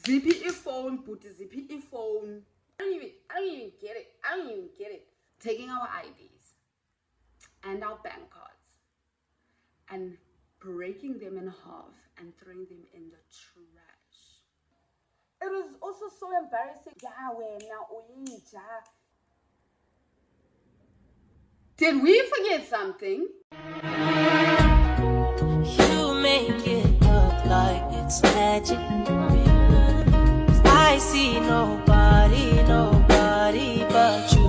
ZPE phone, put a ZPE phone. I don't even get it. I don't even get it. Taking our IDs and our bank cards and breaking them in half and throwing them in the trash. It was also so embarrassing. Did we forget something? You make it look like it's magic. I see nobody but you.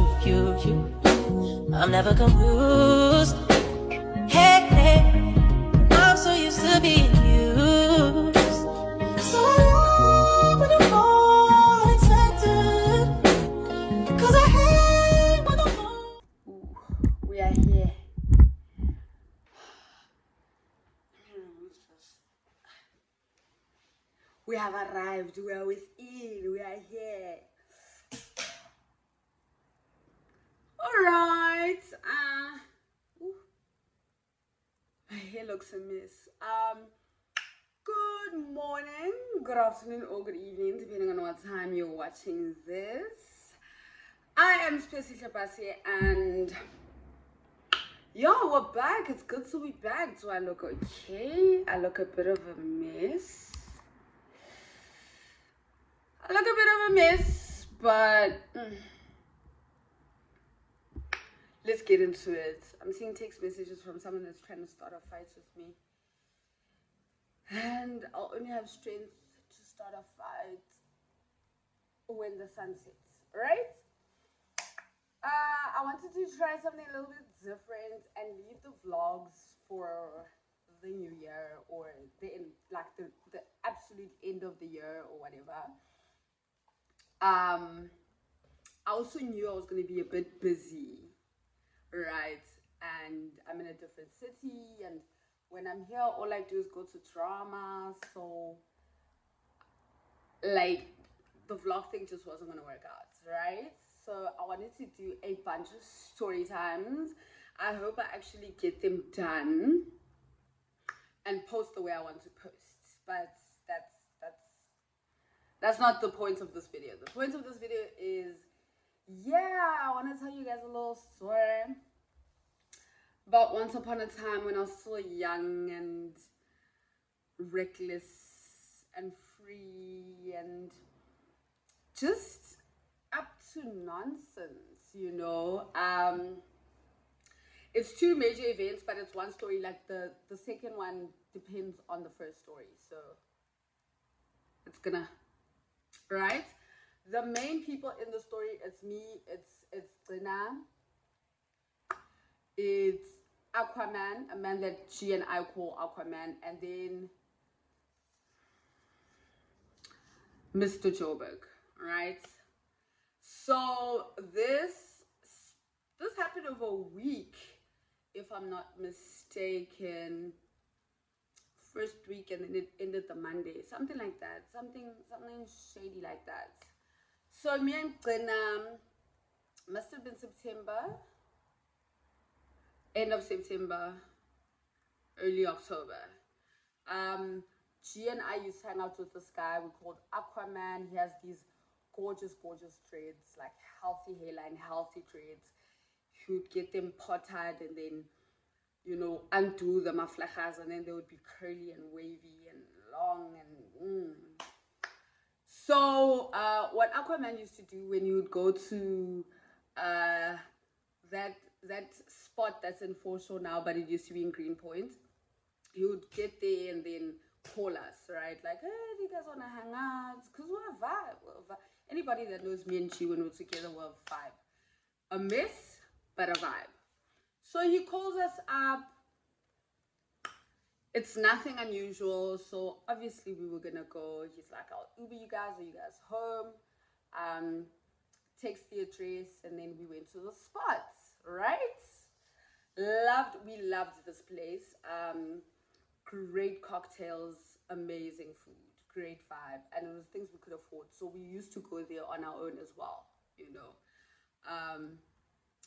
I'm never confused. Hey, I'm so used to being used. So I love when you go unexpected. 'Cause I hate when I'm We are here. We have arrived. We are within. We are here. Alright. My hair looks a mess. Good morning, good afternoon, or good evening, depending on what time you're watching this. I am siphebasi, and yeah, we're back. It's good to be back. Do I look okay? I look a bit of a mess. But let's get into it. I'm seeing text messages from someone that's trying to start a fight with me. And I'll only have strength to start a fight when the sun sets, right? I wanted to try something a little bit different and leave the vlogs for the new year, or the end, like the absolute end of the year or whatever. I also knew I was going to be a bit busy, right? And I'm in a different city, and when I'm here, all I do is go to drama. So like the vlog thing just wasn't going to work out, right? So I wanted to do a bunch of story times. I hope I actually get them done and post the way I want to post, but that's not the point of this video. The point of this video is, yeah, I want to tell you guys a little story about once upon a time when I was still young and reckless and free and just up to nonsense, you know. It's two major events, but it's one story. Like the second one depends on the first story, so it's gonna, right? The main people in the story, it's me, it's Gina, it's Aquaman, a man that she and I call Aquaman, and then Mr. Joburg, right? So this happened over a week, if I'm not mistaken. First week, and then it ended the Monday, something like that, something shady like that. So me and Gina, must have been September, end of September, early October. G and I used to hang out with this guy we called Aquaman. He has these gorgeous dreads, like healthy hairline, healthy dreads. He would get them potted and then, you know, undo the maflachas, and then they would be curly and wavy and long and So what Aquaman used to do when you would go to that spot that's in foreshore now, but it used to be in Greenpoint, he would get there and then call us, right? Like, hey, do you guys want to hang out? Because we're a vibe. Anybody that knows me and she, when we're together, we're a vibe. A mess, but a vibe. So he calls us up. It's nothing unusual, so obviously we were gonna go. He's like, I'll Uber you guys, are you guys home? Takes the address, and then we went to the spots, right? We loved this place. Great cocktails, amazing food, great vibe, and it was things we could afford, so we used to go there on our own as well, you know.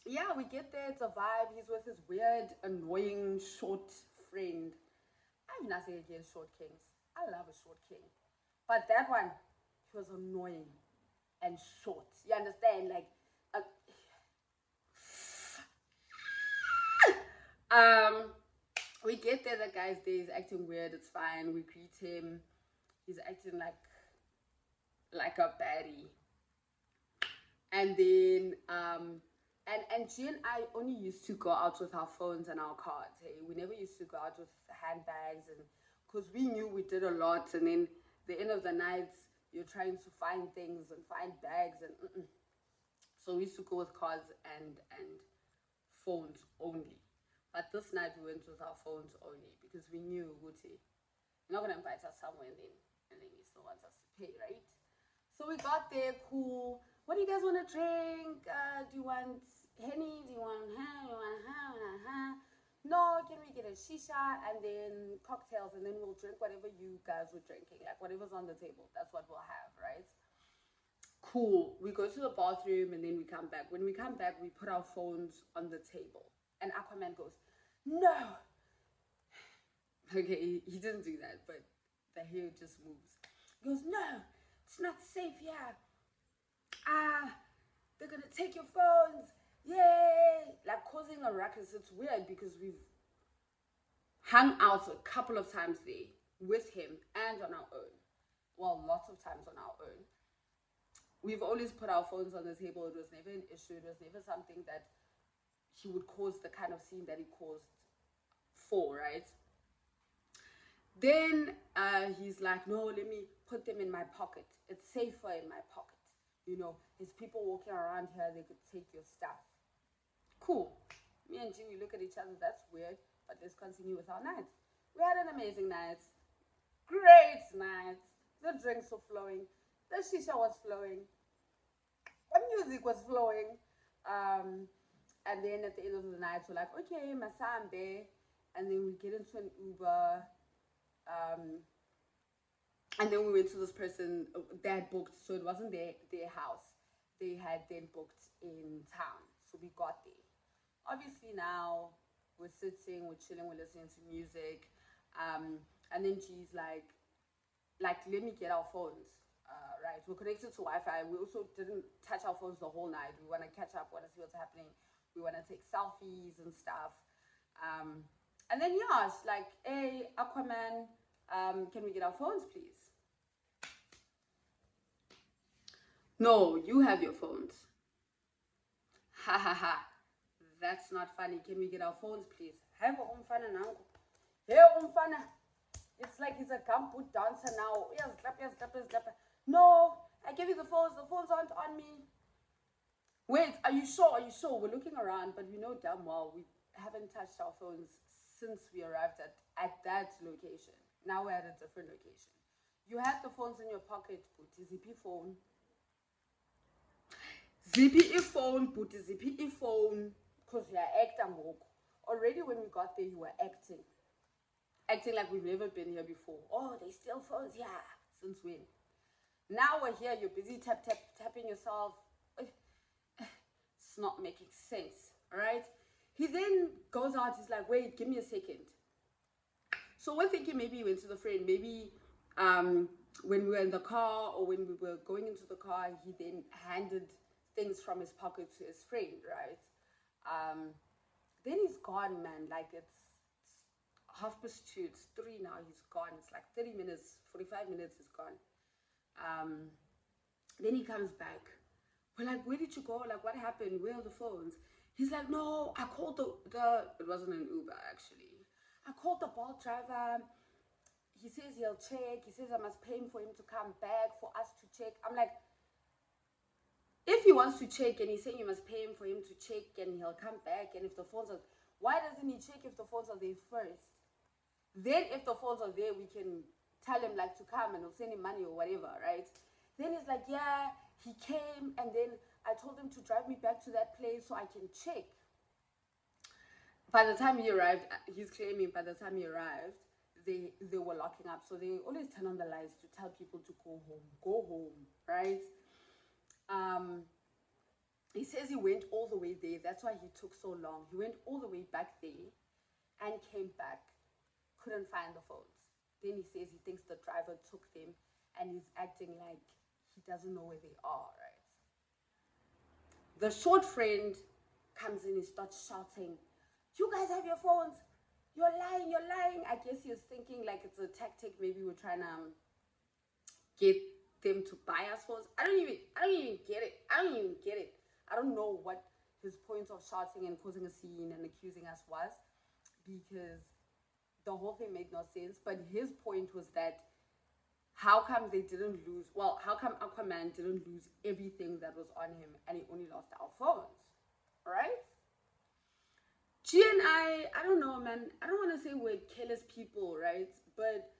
Yeah, we get there, it's a vibe. He's with his weird, annoying, short friend. I have nothing against short kings. I love a short king. But that one, he was annoying and short. You understand? Like, we get there, the guy's there, he's acting weird, it's fine. We greet him. He's acting like a baddie. And then and G and I only used to go out with our phones and our cards. Hey, we never used to go out with handbags, and because we knew we did a lot. And then the end of the night, you're trying to find things and find bags, and so we used to go with cards and phones only. But this night we went with our phones only because we knew Guti, you're not gonna invite us somewhere and then he still wants us to pay, right? So we got there, cool. What do you guys want to drink? Do you want Henny? Do you want ha? Do you want ha? No, can we get a shisha and then cocktails, and then we'll drink whatever you guys were drinking, like whatever's on the table. That's what we'll have, right? Cool. We go to the bathroom and then we come back. When we come back, we put our phones on the table. And Aquaman goes, no. Okay, he didn't do that, but the hair just moves. He goes, no, it's not safe here. They're gonna take your phones. Yay! Like causing a ruckus. It's weird because we've hung out a couple of times there with him and on our own. Well, lots of times on our own. We've always put our phones on the table. It was never an issue. It was never something that he would cause the kind of scene that he caused for, right? Then he's like, no, let me put them in my pocket. It's safer in my pocket. You know, there's people walking around here, they could take your stuff. Cool. Me and G, we look at each other, that's weird, but let's continue with our night. We had an amazing night. Great night. The drinks were flowing. The shisha was flowing. The music was flowing. And then at the end of the night, we're like, okay, Masambe. And then we get into an Uber. And then we went to this person, they had booked, so it wasn't their house. They had then booked in town. So we got there. Obviously now we're sitting, we're chilling, we're listening to music. And then she's like, let me get our phones. Right, we're connected to Wi-Fi. We also didn't touch our phones the whole night. We want to catch up, want to see what's happening. We want to take selfies and stuff. And then yeah, it's like, hey, Aquaman, can we get our phones, please? No, you have your phones. Ha ha ha. That's not funny. Can we get our phones, please? Hey, umfana nangu. Hey, umfana. It's like he's a gumboot dancer now. Yes, clap, yes, clap, yes, clap. No, I gave you the phones. The phones aren't on me. Wait, are you sure? Are you sure? We're looking around, but we know damn well we haven't touched our phones since we arrived at that location. Now we're at a different location. You had the phones in your pocket, Booty. Zippy phone. Zippy phone, Booty. Zippy phone. Because you are acting. Already when we got there, you were acting. Acting like we've never been here before. Oh, they steal phones? Yeah. Since when? Now we're here, you're busy tapping yourself. It's not making sense, all right? He then goes out, he's like, wait, give me a second. So we're thinking maybe he went to the friend, maybe when we were in the car or when we were going into the car, he then handed things from his pocket to his friend, right? Then he's gone, man. Like it's 2:30, it's 3 now, he's gone. It's like 30 minutes, 45 minutes, he's gone. Then he comes back. We're like, where did you go? Like, what happened? Where are the phones? He's like, no, I called the it wasn't an Uber, actually. I called the Bolt driver. He says he'll check. He says I must pay him for him to come back, for us to check. I'm like, if he wants to check and he's saying you must pay him for him to check and he'll come back, and if the phones are, why doesn't he check if the phones are there first? Then if the phones are there, we can tell him like to come and we'll send him money or whatever, right? Then he's like, yeah, he came and then I told him to drive me back to that place so I can check. By the time he arrived, he's claiming by the time he arrived, they were locking up. So they always turn on the lights to tell people to go home, right? He says he went all the way there. That's why he took so long. He went all the way back there and came back. Couldn't find the phones. Then he says he thinks the driver took them and he's acting like he doesn't know where they are, right? The short friend comes in and starts shouting, "You guys have your phones. You're lying, you're lying." I guess he was thinking like it's a tactic. Maybe we're trying to get them to buy us phones. I don't even get it. I don't even get it. I don't know what his point of shouting and causing a scene and accusing us was, because the whole thing made no sense. But his point was that how come they didn't lose? Well, how come Aquaman didn't lose everything that was on him and he only lost our phones, right? G and I don't know, man. I don't want to say we're careless people, right? But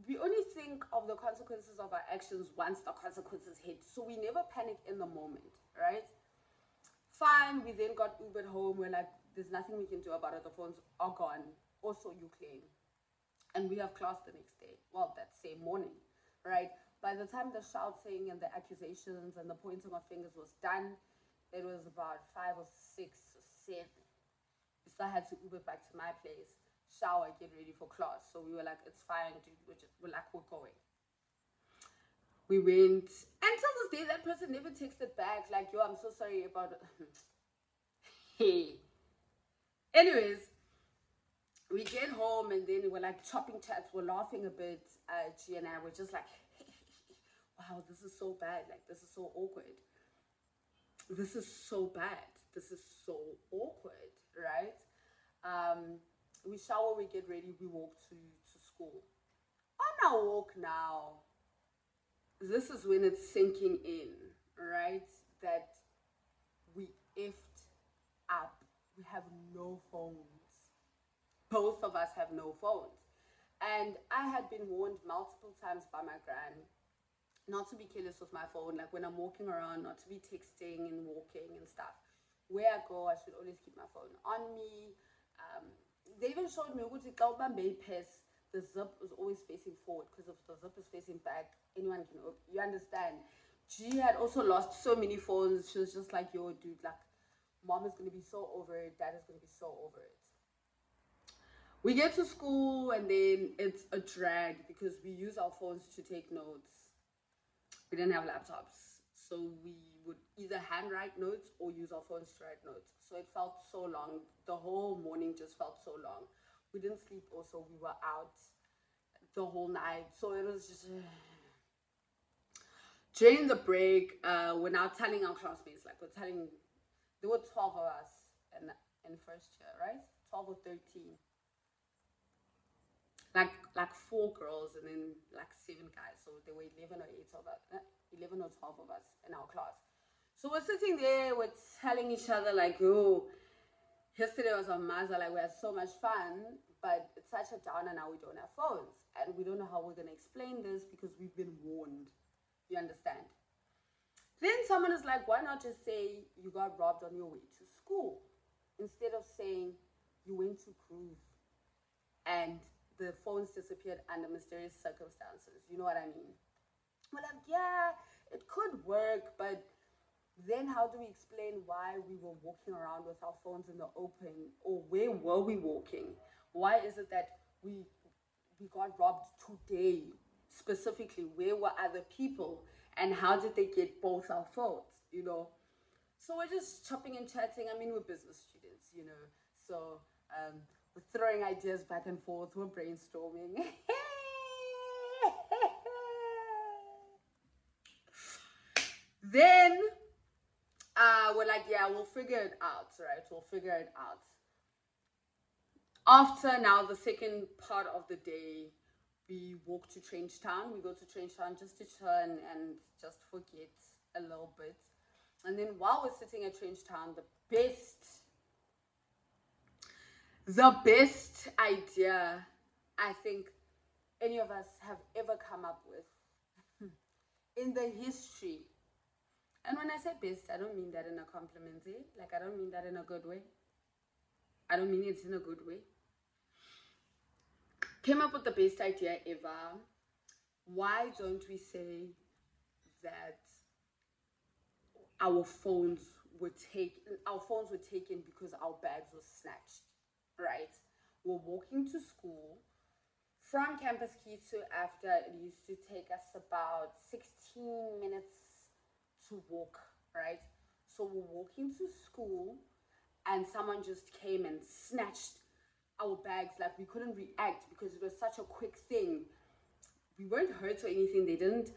we only think of the consequences of our actions once the consequences hit. So we never panic in the moment, right? Fine, we then got Ubered home. We're like, there's nothing we can do about it. The phones are gone. Also, you claim. And we have class the next day. Well, that same morning, right? By the time the shouting and the accusations and the pointing of fingers was done, it was about 5 or 6 or 7. We still had to Uber back to my place, shower, get ready for class. So we were like, it's fine, dude. We're going. We went, and till this day, that person never texted back, like, yo, I'm so sorry about it. Hey. Anyways, we get home, and then we're like chopping chats, we're laughing a bit. G and I were just like, wow, this is so bad. Like, this is so awkward. This is so bad. This is so awkward, right? We shower, we get ready, we walk to school. On our walk now, this is when it's sinking in, right? That we effed up. We have no phones. Both of us have no phones. And I had been warned multiple times by my gran not to be careless with my phone, like when I'm walking around, not to be texting and walking and stuff. Where I go, I should always keep my phone on me. They even showed me the zip is always facing forward, because if the zip is facing back, anyone can open. You understand? G had also lost so many phones. She was just like, yo, dude, like, mom is going to be so over it. Dad is going to be so over it. We get to school, and then it's a drag because we use our phones to take notes. We didn't have laptops, so we would either handwrite notes or use our phones to write notes. So it felt so long. The whole morning just felt so long. We didn't sleep also. We were out the whole night. So it was just... During the break, we're now telling our classmates, like, we're telling... There were 12 of us in first year, right? 12 or 13. Like 4 girls and then like 7 guys. So there were 11 or 8 of us, 11 or 12 of us in our class. So we're sitting there, we're telling each other like, oh, yesterday was on Mazda, like we had so much fun, but it's such a downer now, we don't have phones. And we don't know how we're going to explain this because we've been warned. You understand? Then someone is like, why not just say you got robbed on your way to school? Instead of saying you went to Groove and the phones disappeared under mysterious circumstances. You know what I mean? We're like, yeah, it could work, but then how do we explain why we were walking around with our phones in the open? Or where were we walking? Why is it that we got robbed today? Specifically, where were other people? And how did they get both our phones, you know? So we're just chopping and chatting. I mean, we're business students, you know. So we're throwing ideas back and forth. We're brainstorming. Then we're like, yeah, we'll figure it out, right? We'll figure it out. After now, the second part of the day, we walk to Trench Town. We go to Trench Town just to chill and just forget a little bit. And then while we're sitting at Trench Town, the best idea I think any of us have ever come up with in the history. And when I say best, I don't mean that in a compliment, eh? Like, I don't mean that in a good way. I don't mean it in a good way. Came up with the best idea ever. Why don't we say that our phones were taken because our bags were snatched, right? We're walking to school, From Campus Key to after, it used to take us about 16 minutes to walk, right? So we're walking to school, and someone just came and snatched our bags. Like, we couldn't react because it was such a quick thing. We weren't hurt or anything. They didn't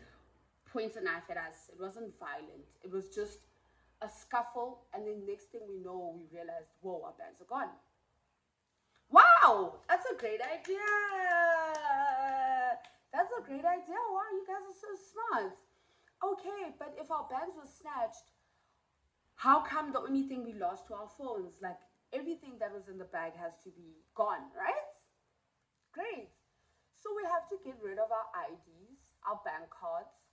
point a knife at us. It wasn't violent. It was just a scuffle, and then next thing we know, we realized, whoa, our bags are gone. Wow, that's a great idea. That's a great idea. Wow, you guys are so smart. Okay, but if our bags were snatched, how come the only thing we lost to our phones? Like, everything that was in the bag has to be gone, right? Great. So we have to get rid of our IDs, our bank cards,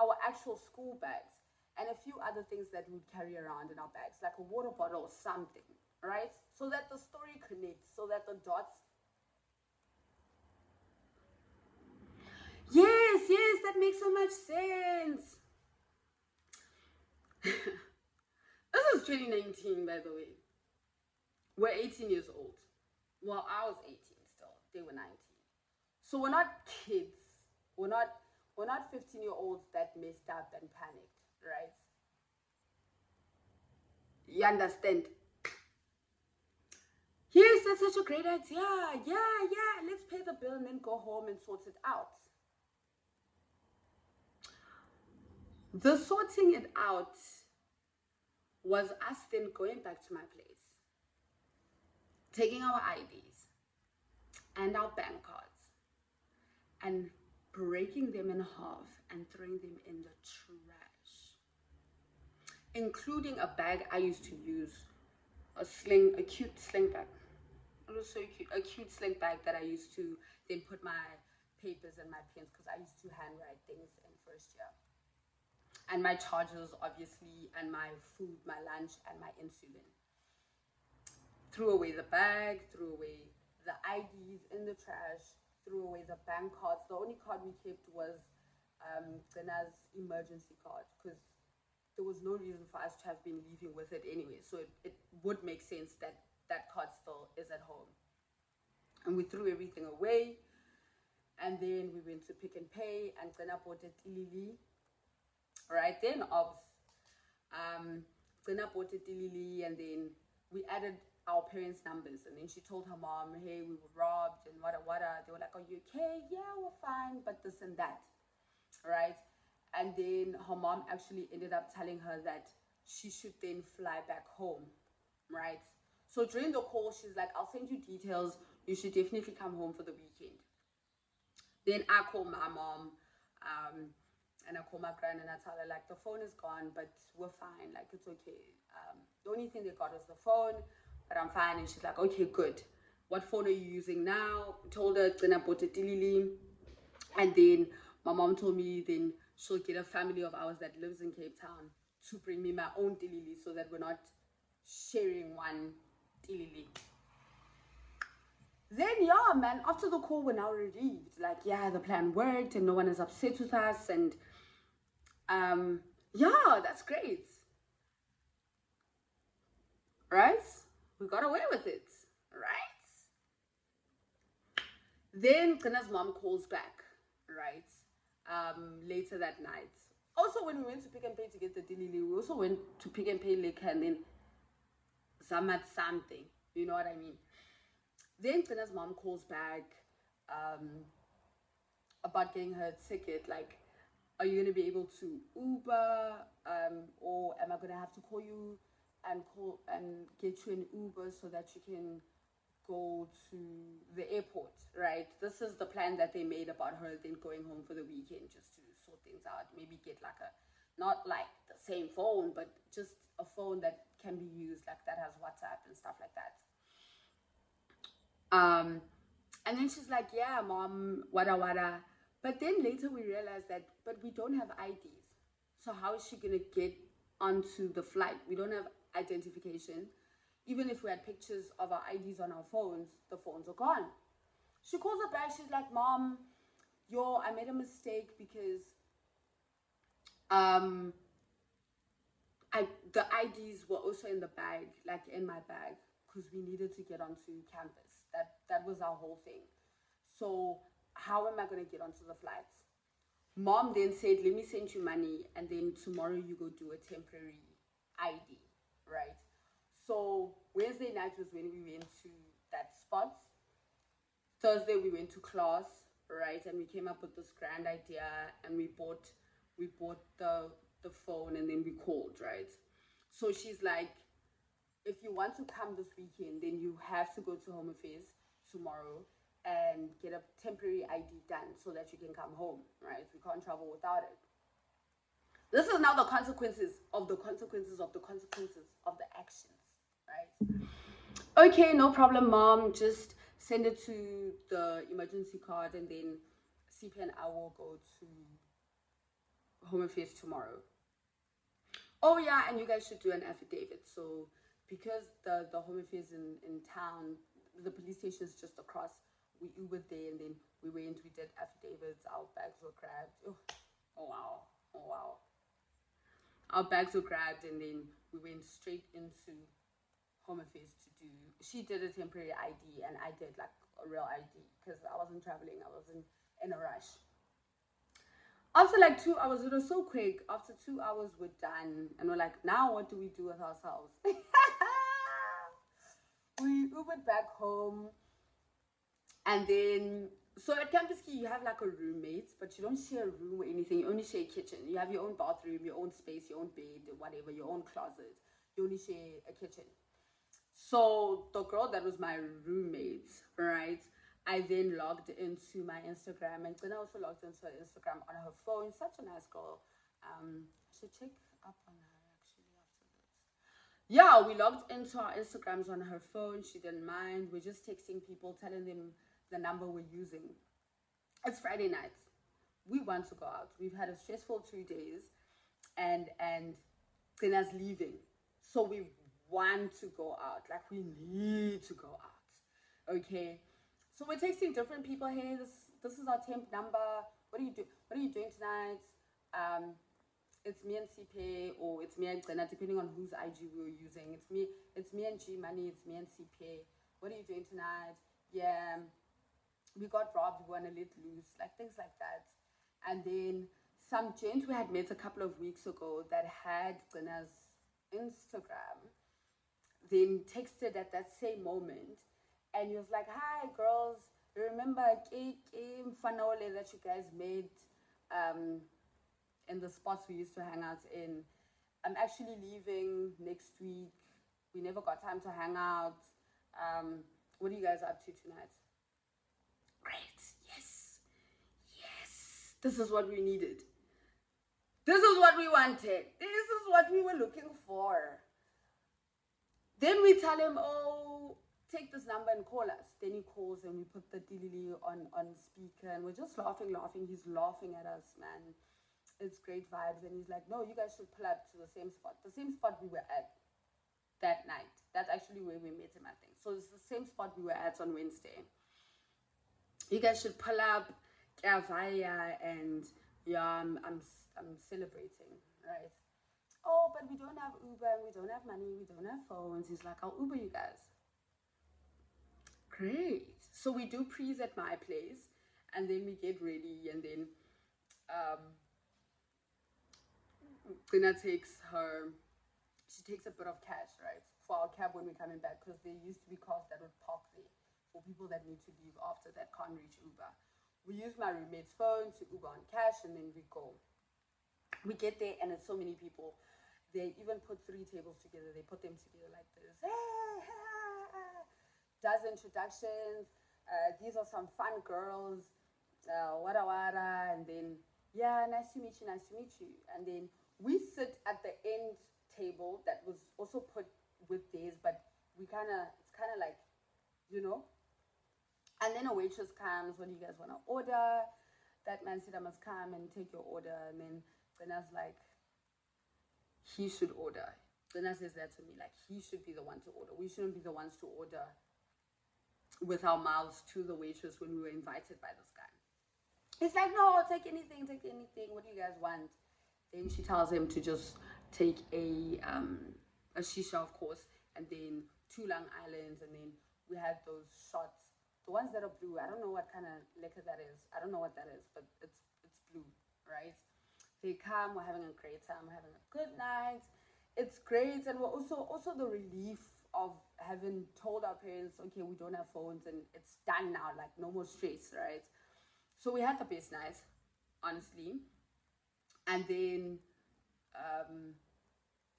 our actual school bags, and a few other things that we'd carry around in our bags, like a water bottle or something, right? So that the story connects, so that the dots. Yes, yes, that makes so much sense. This is 2019, by the way. We're 18 years old. Well, I was 18 still. They were 19. So we're not kids. We're not 15-year-olds that messed up and panicked, right? You understand? Yes, that's such a great idea. Yeah. Let's pay the bill and then go home and sort it out. The sorting it out was us then going back to my place, taking our IDs and our bank cards and breaking them in half and throwing them in the trash, including a bag I used to use, a cute sling bag. It was so cute, a cute sling bag that I used to then put my papers and my pens, because I used to handwrite things in first year. And my chargers, obviously, and my food, my lunch, and my insulin. Threw away the bag, threw away the IDs in the trash, threw away the bank cards. The only card we kept was Gana's emergency card, because there was no reason for us to have been leaving with it anyway. So it would make sense that that card still is at home. And we threw everything away. And then we went to Pick and Pay, and Gana bought it ilili. Right then, Gana bought it ilili, and then we added our parents' numbers. And then she told her mom, hey, we were robbed and wada. They were like, are you okay? Yeah, we're fine, but this and that, right? And then her mom actually ended up telling her that she should then fly back home, right? So during the call, she's like, I'll send you details. You should definitely come home for the weekend. Then I call my mom, and I call my grand, and I tell her, like, the phone is gone, but we're fine. Like, it's okay. The only thing they got was the phone, but I'm fine. And she's like, okay, good. What phone are you using now? I told her, then I bought a dilili. And then my mom told me then she'll get a family of ours that lives in Cape Town to bring me my own dilili, so that we're not sharing one dilili. Then, yeah, man, after the call, we're now relieved. Like, yeah, the plan worked and no one is upset with us. And, yeah, that's great. Right? We got away with it. Right? Then, Kana's mom calls back, right? Later that night. Also, when we went to Pick and Pay to get the dilili, we also went to Pick and Pay liquor and then Zamat something. You know what I mean? Then Tina's mom calls back about getting her a ticket. Like, are you going to be able to Uber, or am I going to have to call you and get you an Uber so that you can go to the airport, right? This is the plan that they made about her then going home for the weekend, just to sort things out. Maybe get like not like the same phone, but just a phone that can be used, like that has WhatsApp and stuff like that. And then she's like, yeah, mom, wada. But then later we realized that, but we don't have IDs. So how is she going to get onto the flight? We don't have identification. Even if we had pictures of our IDs on our phones, the phones are gone. She calls her back. She's like, mom, I made a mistake because the IDs were also in the bag, like in my bag, because we needed to get onto campus. That was our whole thing. So how am I going to get onto the flights? Mom then said, let me send you money, and then tomorrow you go do a temporary ID, right? So Wednesday night was when we went to that spot. Thursday we went to class, right? And we came up with this grand idea, and we bought the phone, and then we called, right? So she's like, if you want to come this weekend, then you have to go to Home Affairs tomorrow and get a temporary ID done so that you can come home, right? We can't travel without it. This is now the consequences of the consequences of the consequences of the actions, right? Okay, no problem, Mom. Just send it to the emergency card, and then CP and I will go to Home Affairs tomorrow. Oh yeah, and you guys should do an affidavit. So because the Home Affairs in town, the police station is just across, we Ubered there, and then we went, we did affidavits, our bags were grabbed. Oh wow, oh wow. Our bags were grabbed, and then we went straight into Home Affairs to do, she did a temporary ID, and I did like a real ID, because I wasn't traveling, I wasn't in a rush. After like 2 hours, it was so quick. After 2 hours, we're done, and we're like, now what do we do with ourselves? We Ubered back home, and then so at Campus Key you have like a roommate, but you don't share a room or anything. You only share a kitchen. You have your own bathroom, your own space, your own bed, whatever, your own closet. You only share a kitchen. So the girl that was my roommate, right, I then logged into my Instagram, and then I also logged into her Instagram on her phone. Such a nice girl. Should check up on her actually after this. Yeah, we logged into our Instagrams on her phone. She didn't mind. We're just texting people, telling them the number we're using. It's Friday night. We want to go out. We've had a stressful 2 days, and Gina's leaving. So we want to go out. Like, we need to go out. Okay. So we're texting different people. Hey, this is our temp number. What are you doing tonight? It's me and CP, or it's me and Gina, depending on whose IG we were using. It's me and G Money, it's me and CP. What are you doing tonight? Yeah, we got robbed, we want to let loose, like things like that. And then some gent we had met a couple of weeks ago that had Gina's Instagram then texted at that same moment, and he was like, hi girls, remember Fanole that you guys made in the spots we used to hang out in? I'm actually leaving next week. We never got time to hang out. What are you guys up to tonight? Great. Yes. This is what we needed. This is what we wanted. This is what we were looking for. Then we tell him, oh, take this number and call us. Then he calls, and we put the dilili on speaker, and we're just laughing. He's laughing at us, man. It's great vibes. And he's like, no, you guys should pull up to the same spot we were at that night. That's actually where we met him, I think. So it's the same spot we were at on Wednesday. You guys should pull up, and yeah, I'm celebrating, right? Oh, but we don't have Uber, and we don't have money, we don't have phones. He's like, I'll Uber you guys. Great. So we do pre's at my place, and then we get ready, and then Gina takes a bit of cash, right, for our cab when we're coming back, because there used to be cars that would park there for people that need to leave after that can't reach Uber. We use my roommate's phone to Uber on cash, and then we go. We get there, and it's so many people. They even put 3 tables together. They put them together like this. Does introductions. These are some fun girls. Wada wada. And then, yeah, nice to meet you. And then we sit at the end table that was also put with theirs, but it's kind of like, you know. And then a waitress comes. What do you guys want to order? That man said I must come and take your order. And then Gina's like, he should order. Gina says that to me, like, he should be the one to order. We shouldn't be the ones to order with our mouths to the waitress when we were invited by this guy. He's like, no, take anything. What do you guys want? Then she tells him to just take a shisha, of course, and then 2 Long Islands, and then we had those shots The ones that are blue, I don't know what kind of liquor that is. I don't know what that is, but it's blue, right? They come, we're having a great time, we're having a good night. It's great, and we're also the relief of having told our parents, okay, we don't have phones and it's done now, like no more stress, right? So we had the best night, honestly. And then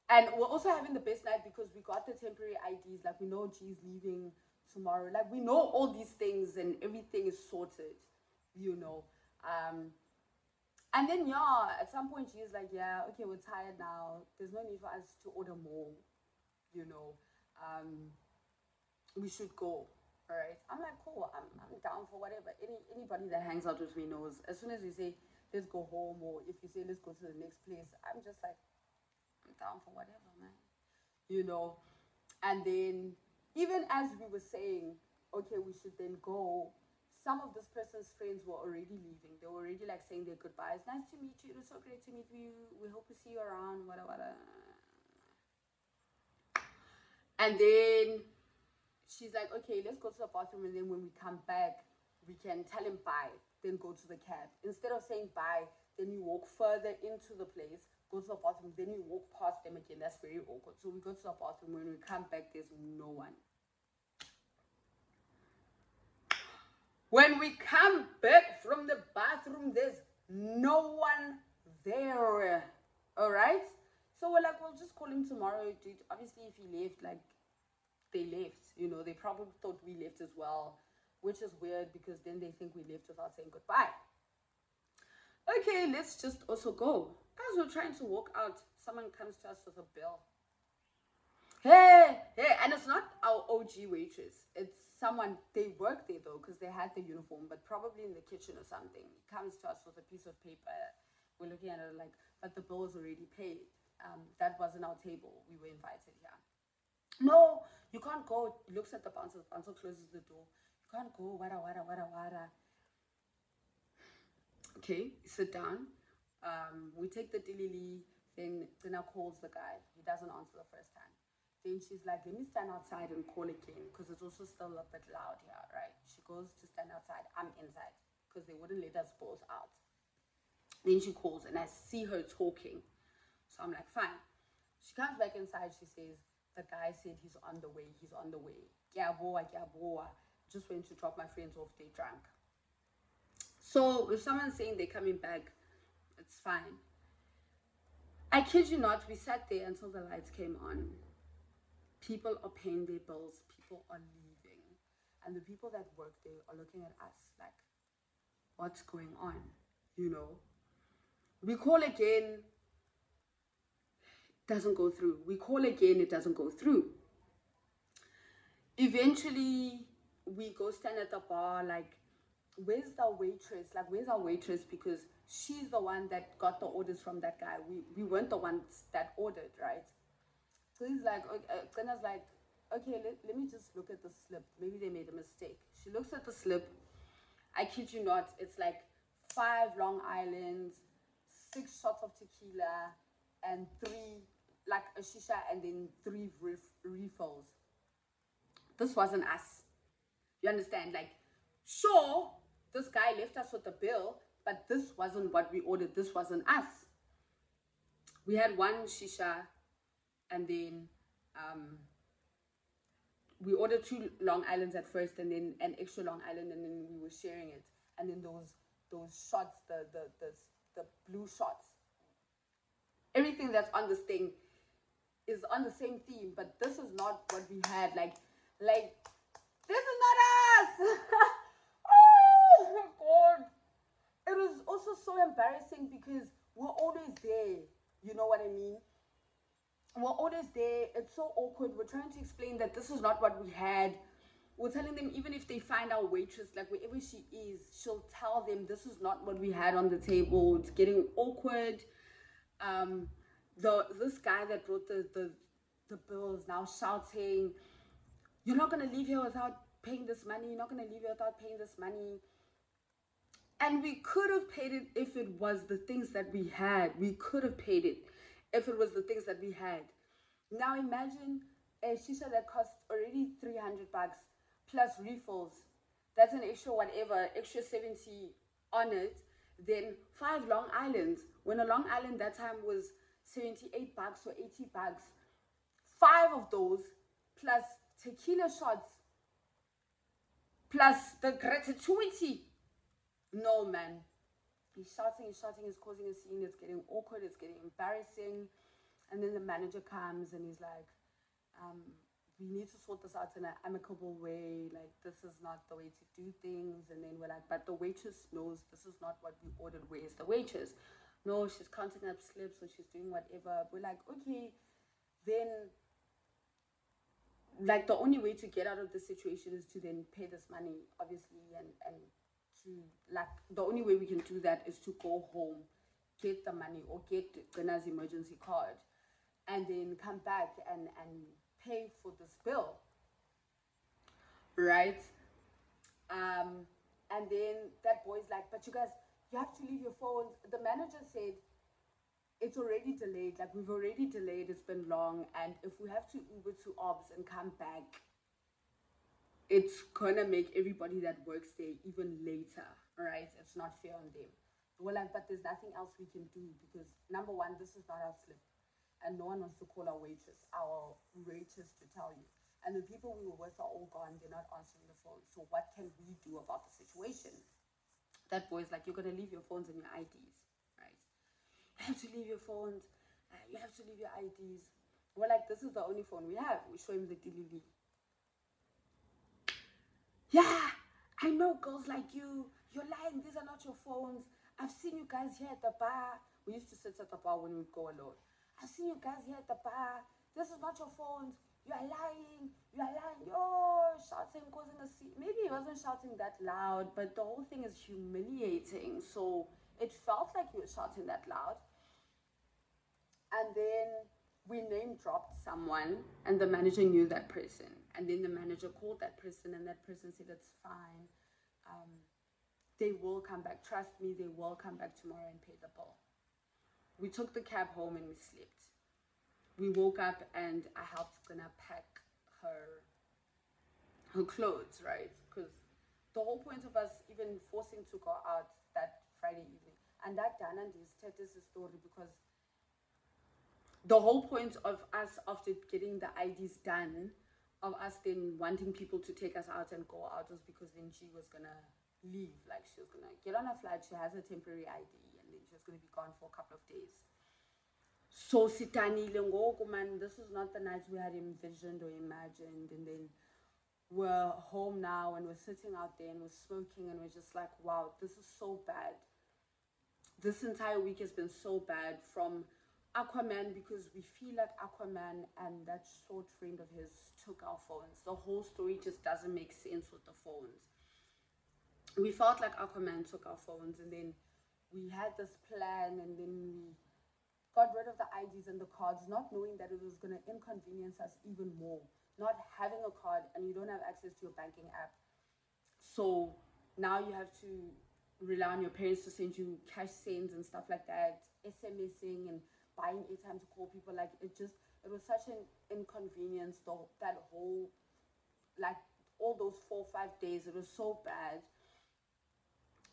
and we're also having the best night because we got the temporary IDs. Like we know G's leaving tomorrow. Like we know all these things and everything is sorted, you know. And then yeah, at some point G's like, yeah, okay, we're tired now. There's no need for us to order more, you know. We should go. All right. I'm like, cool. I'm down for whatever. Anybody that hangs out with me knows. As soon as we say let's go home, or if you say let's go to the next place, I'm just like, I'm down for whatever, man. You know. And then even as we were saying, okay, we should then go, some of this person's friends were already leaving. They were already like saying their goodbyes. Nice to meet you. It was so great to meet you. We hope to see you around. Whatever. And then she's like, okay, let's go to the bathroom, and then when we come back, we can tell him bye, then go to the cab. Instead of saying bye, then you walk further into the place, go to the bathroom, then you walk past them again. That's very awkward. So we go to the bathroom. When we come back, there's no one. When we come back from the bathroom, there's no one there. All right? So we're like, we'll just call him tomorrow, dude. Obviously, if he left, like, they left. You know, they probably thought we left as well, which is weird because then they think we left without saying goodbye. Okay, let's just also go. As we're trying to walk out, someone comes to us with a bill. Hey, and it's not our OG waitress. It's someone, they work there though, because they had the uniform, but probably in the kitchen or something. He comes to us with a piece of paper. We're looking at it like, but the bill is already paid. That wasn't our table. We were invited here. No, you can't go. He looks at the bouncer. The bouncer closes the door. You can't go. Wada, wada, wada, wada. Okay, sit down. We take the dilili. Then Tina calls the guy. He doesn't answer the first time. Then she's like, let me stand outside and call again because it's also still a bit loud here, right? She goes to stand outside. I'm inside because they wouldn't let us both out. Then she calls and I see her talking. So I'm like, fine. She comes back inside. She says, the guy said he's on the way. He's on the way. Just went to drop my friends off. They drunk. So if someone's saying they're coming back, it's fine. I kid you not, we sat there until the lights came on. People are paying their bills. People are leaving. And the people that work there are looking at us like, what's going on? You know? We call again, doesn't go through. We call again, it doesn't go through. Eventually, we go stand at the bar like, where's the waitress? Like, where's our waitress? Because she's the one that got the orders from that guy. We weren't the ones that ordered, right? So he's like, Glenna's like, okay, let me just look at the slip. Maybe they made a mistake. She looks at the slip. I kid you not, it's like 5 Long Islands, 6 shots of tequila, and 3, like a shisha, and then 3 refills. This wasn't us. You understand? Like, sure, this guy left us with the bill, but this wasn't what we ordered. This wasn't us. We had 1 shisha, and then we ordered 2 Long Islands at first, and then an extra Long Island, and then we were sharing it. And then those shots, the blue shots, everything that's on this thing is on the same theme, but this is not what we had. Like this is not us. Oh my god, it was also so embarrassing because we're always there. You know what I mean? We're always there. It's so awkward. We're trying to explain that this is not what we had. We're telling them, even if they find our waitress, like wherever she is, she'll tell them this is not what we had on the table. It's getting awkward. This guy that brought the bill is now shouting, you're not going to leave here without paying this money. You're not going to leave here without paying this money. And we could have paid it if it was the things that we had. We could have paid it if it was the things that we had. Now imagine a shisha that costs already $300 plus refills. that's an extra whatever, extra 70 on it. Then 5 Long Islands. When a Long Island that time was 78 bucks or 80 bucks, 5 of those plus tequila shots plus the gratuity. No, man. He's shouting, he's causing a scene. It's getting awkward, it's getting embarrassing. And then the manager comes and he's like, we need to sort this out in an amicable way. Like, this is not the way to do things. And then we're like, but the waitress knows this is not what we ordered. Where's the waitress? No, she's counting up slips or she's doing whatever. We're like, okay, then, like, the only way to get out of the situation is to then pay this money, obviously, and to, like, the only way we can do that is to go home, get the money or get Gana's emergency card, and then come back and pay for this bill, right? And then that boy's like, but you guys, you have to leave your phones. The manager said, it's already delayed, like we've already delayed, it's been long, and if we have to Uber to OBS and come back, it's gonna make everybody that works there even later, right? It's not fair on them. We're like, but there's nothing else we can do because number one, this is not our slip. And no one wants to call our waitress to tell you. And the people we were with are all gone. They're not answering the phone. So what can we do about the situation? That boy's like, you're going to leave your phones and your IDs, right? You have to leave your phones. You have to leave your IDs. We're like, this is the only phone we have. We show him the DLD. Yeah, I know girls like you. You're lying. These are not your phones. I've seen you guys here at the bar. We used to sit at the bar when we'd go alone. I've seen you guys here at the bar. This is not your phones. You are lying. You are lying. Yo, shouting, causing a scene. Maybe he wasn't shouting that loud, but the whole thing is humiliating. So it felt like he was shouting that loud. And then we name dropped someone, and the manager knew that person. And then the manager called that person, and that person said, it's fine. They will come back. Trust me, they will come back tomorrow and pay the bill. We took the cab home and we slept. We woke up and I helped Gana pack her clothes, right? Because the whole point of us even forcing to go out that Friday evening, and that done and this story, because the whole point of us after getting the IDs done, of us then wanting people to take us out and go out, was because then she was gonna leave. Like, she was gonna get on a flight, she has a temporary ID, and then she was gonna be gone for a couple of days. So sitanile ngoku, man, this is not the night we had envisioned or imagined. And then we're home now and we're sitting out there and we're smoking and we're just like, wow, this is so bad. This entire week has been so bad, from Aquaman, because we feel like Aquaman and that short friend of his took our phones. The whole story just doesn't make sense with the phones. We felt like Aquaman took our phones, and then we had this plan, and then we got rid of the IDs and the cards, not knowing that it was going to inconvenience us even more. Not having a card and you don't have access to your banking app. So now you have to rely on your parents to send you cash sends and stuff like that, SMSing and buying airtime to call people. Like, it was such an inconvenience, though, that whole, like, all those 4 or 5 days, it was so bad.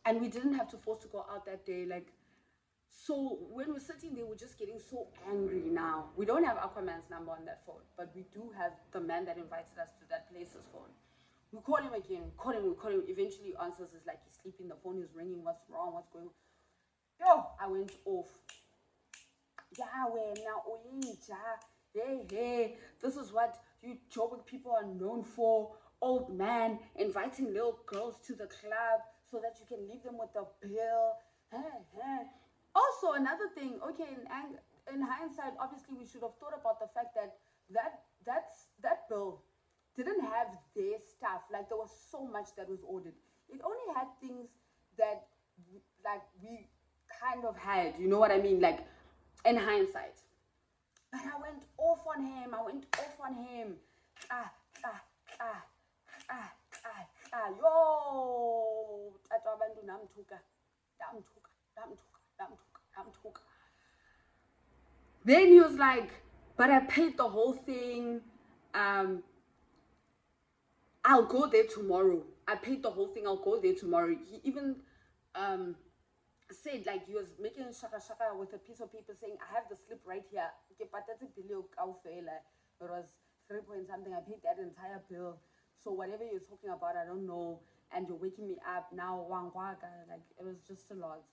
And we didn't have to force to go out that day. Like, so when we're sitting there, we're just getting so angry now. We don't have Aquaman's number on that phone, but we do have the man that invited us to that place's phone. We call him again, we call him. Eventually he answers, is like he's sleeping, the phone is ringing, what's wrong, what's going on? Yo, I went off. Yeah, well, now, hey, this is what you Joburg people are known for. Old man inviting little girls to the club so that you can leave them with a bill. Also, another thing, okay, in hindsight, obviously we should have thought about the fact that bill didn't have their stuff. Like, there was so much that was ordered. It only had things that, like, we kind of had, you know what I mean? Like, in hindsight. But I went off on him. Yo, then he was like, but I paid the whole thing. I'll go there tomorrow. I paid the whole thing. I'll go there tomorrow. He even said, like, he was making shaka shaka with a piece of paper saying, I have the slip right here. It was 3 point something. I paid that entire bill. So whatever you're talking about, I don't know. And you're waking me up now. Like, it was just a lot.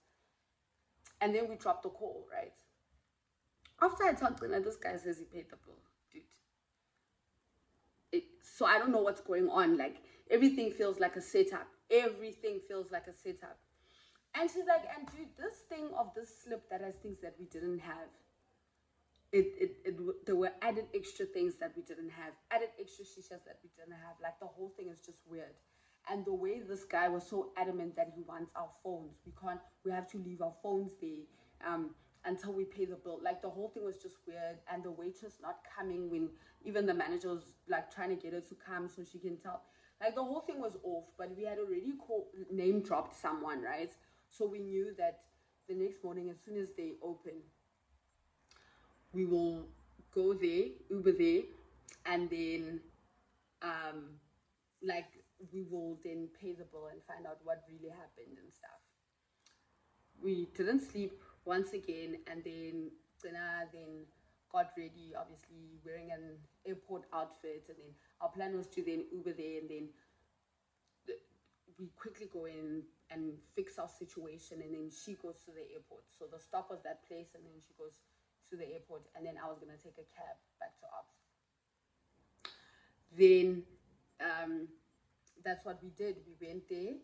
And then we dropped the call, right? After I talked to him, this guy says he paid the bill. Dude. So I don't know what's going on. Like, everything feels like a setup. Everything feels like a setup. And she's like, and dude, this thing of this slip that has things that we didn't have. There were added extra things that we didn't have, added extra shishas that we didn't have. Like, the whole thing is just weird. And the way this guy was so adamant that he wants our phones, we have to leave our phones there until we pay the bill. Like, the whole thing was just weird. And the waitress not coming when even the manager was like trying to get her to come so she can tell. Like, the whole thing was off, but we had already name dropped someone, right? So we knew that the next morning, as soon as they open, we will go there, Uber there, and then like, we will then pay the bill and find out what really happened and stuff. We didn't sleep once again, and then got ready, obviously wearing an airport outfit, and then our plan was to then Uber there, and then we quickly go in and fix our situation, and then she goes to the airport. So the stop was that place, and then she goes to the airport, and then I was gonna take a cab back to ops. Then that's what we did. We went there,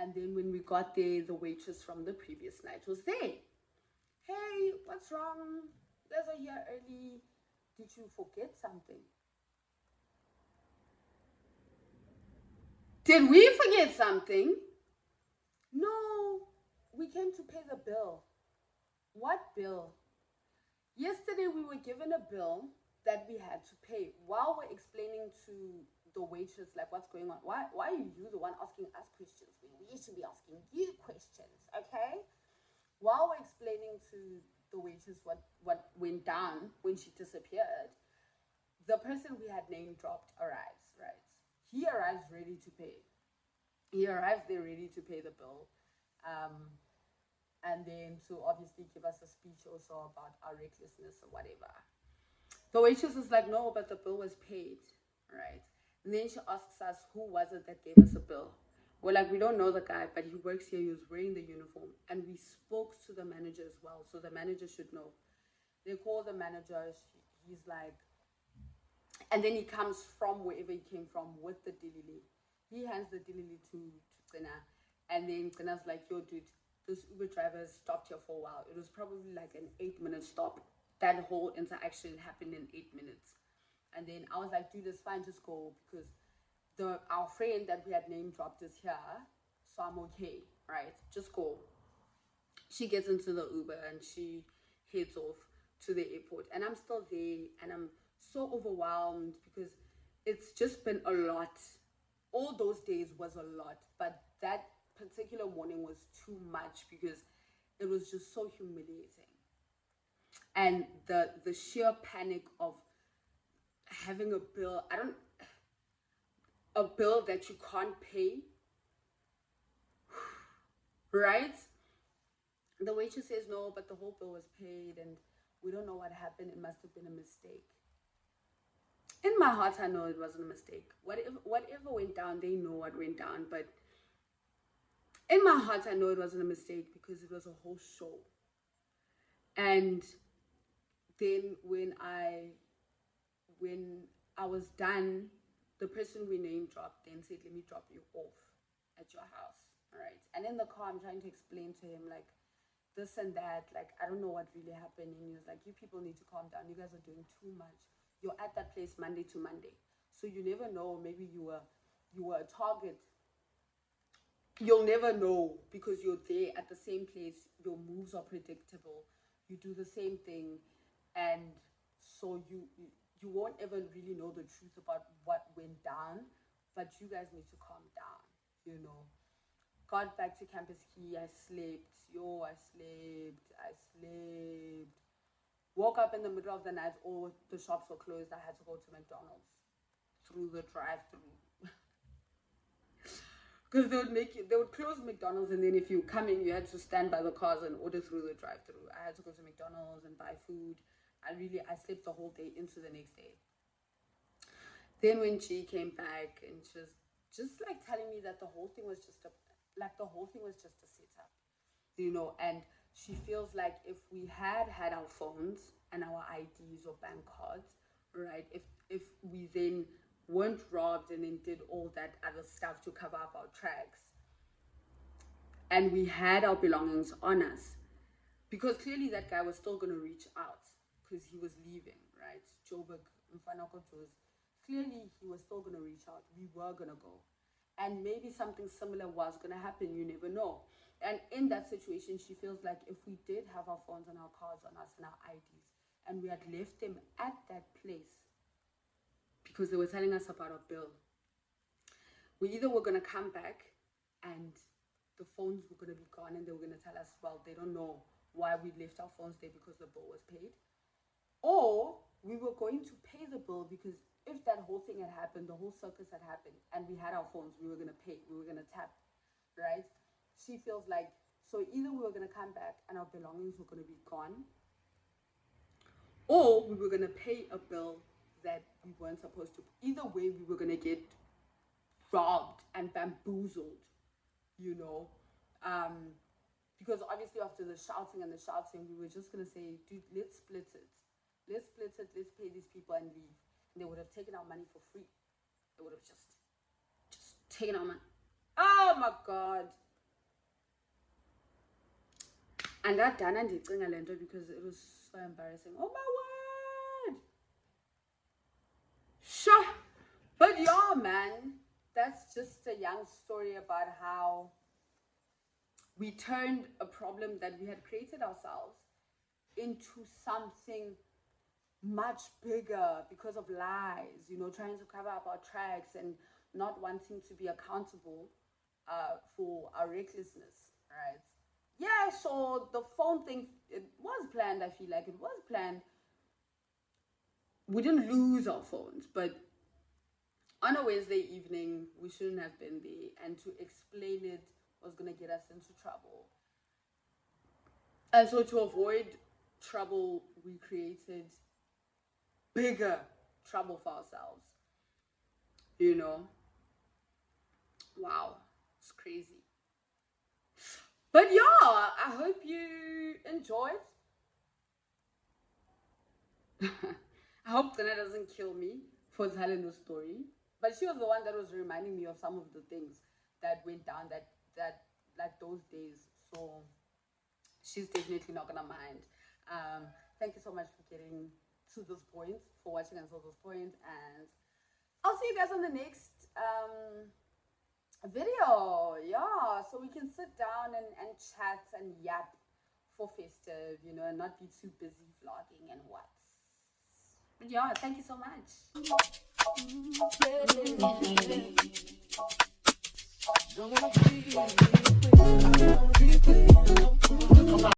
and then when we got there, the waitress from the previous night was there. Hey, what's wrong? You guys are here early. Did you forget something? Did we forget something? No, we came to pay the bill. What bill? Yesterday we were given a bill that we had to pay. While we're explaining to the waitress, like, what's going on, why are you the one asking us questions when we should be asking you questions, okay? While we're explaining to the waitress what went down when she disappeared, the person we had name dropped arrives, right? He arrives ready to pay. He arrives there ready to pay the bill. And then to obviously give us a speech also about our recklessness or whatever. The waitress was like, no, but the bill was paid, right? And then she asks us, who was it that gave us a bill? We're like, we don't know the guy, but he works here. He was wearing the uniform. And we spoke to the manager as well, so the manager should know. They call the manager. He's like, and then he comes from wherever he came from with the dilili. He hands the dilili to Tsena. And then Tsena's like, yo, dude, this Uber driver stopped here for a while. It was probably like an 8-minute stop. That whole interaction happened in 8 minutes. And then I was like, dude, it's fine, just go, because our friend that we had name dropped is here, so I'm okay, right? Just go. She gets into the Uber and she heads off to the airport, and I'm still there, and I'm so overwhelmed because it's just been a lot. All those days was a lot, but that particular morning was too much because it was just so humiliating. And the sheer panic of having a bill, a bill that you can't pay, right? The waitress says no, but the whole bill was paid and we don't know what happened. It must have been a mistake. In my heart, I know it wasn't a mistake. Whatever went down, they know what went down. But in my heart, I know it wasn't a mistake because it was a whole show. And then when I was done, the person we name dropped then said, let me drop you off at your house. All right. And in the car, I'm trying to explain to him, like, this and that, like, I don't know what really happened. And he was like, you people need to calm down. You guys are doing too much. You're at that place Monday to Monday. So you never know, maybe you were a target. You'll never know because you're there at the same place. Your moves are predictable. You do the same thing. And so you won't ever really know the truth about what went down. But you guys need to calm down, you know. Got back to Campus Key, I slept. I slept. Woke up in the middle of the night, all the shops were closed. I had to go to McDonald's through the drive-through. Because they would close McDonald's, and then if you come in, you had to stand by the cars and order through the drive-through. I had to go to McDonald's and buy food. I slept the whole day into the next day. Then when she came back, and she was just like telling me that the whole thing was just a setup, you know, and she feels like if we had our phones and our IDs or bank cards, right, if we then weren't robbed and then did all that other stuff to cover up our tracks, and we had our belongings on us, because clearly that guy was still going to reach out because he was leaving, right? Joburg, clearly he was still going to reach out. We were going to go. And maybe something similar was going to happen. You never know. And in that situation, she feels like if we did have our phones and our cards on us and our IDs, and we had left them at that place because they were telling us about our bill, we either were going to come back and the phones were going to be gone, and they were going to tell us, well, they don't know why we left our phones there because the bill was paid, or we were going to pay the bill, because if that whole thing had happened, the whole circus had happened, and we had our phones, we were going to pay, we were going to tap, right? She feels like, so either we were going to come back and our belongings were going to be gone, or we were going to pay a bill that we weren't supposed to. Either way, we were going to get robbed and bamboozled, you know, because obviously after the shouting, we were just going to say, dude, let's split it, let's pay these people and leave. And they would have taken our money for free. They would have just taken our money. Oh my God. And that done and because it was so embarrassing. Oh my word. Sure. But yeah, man, that's just a young story about how we turned a problem that we had created ourselves into something much bigger because of lies, you know, trying to cover up our tracks and not wanting to be accountable for our recklessness, right? Yeah, so the phone thing, it was planned. I feel like it was planned. We didn't lose our phones, but on a Wednesday evening, we shouldn't have been there, and to explain it was going to get us into trouble. And so to avoid trouble, we created bigger trouble for ourselves, you know. Wow, it's crazy. But yeah, I hope you enjoyed. I hope Dana doesn't kill me for telling the story, but she was the one that was reminding me of some of the things that went down that like those days, so she's definitely not gonna mind. Thank you so much for getting to this point, for watching until this point, and I'll see you guys on the next video. Yeah, so we can sit down and chat and yap for festive, you know, and not be too busy vlogging and what. But yeah, thank you so much.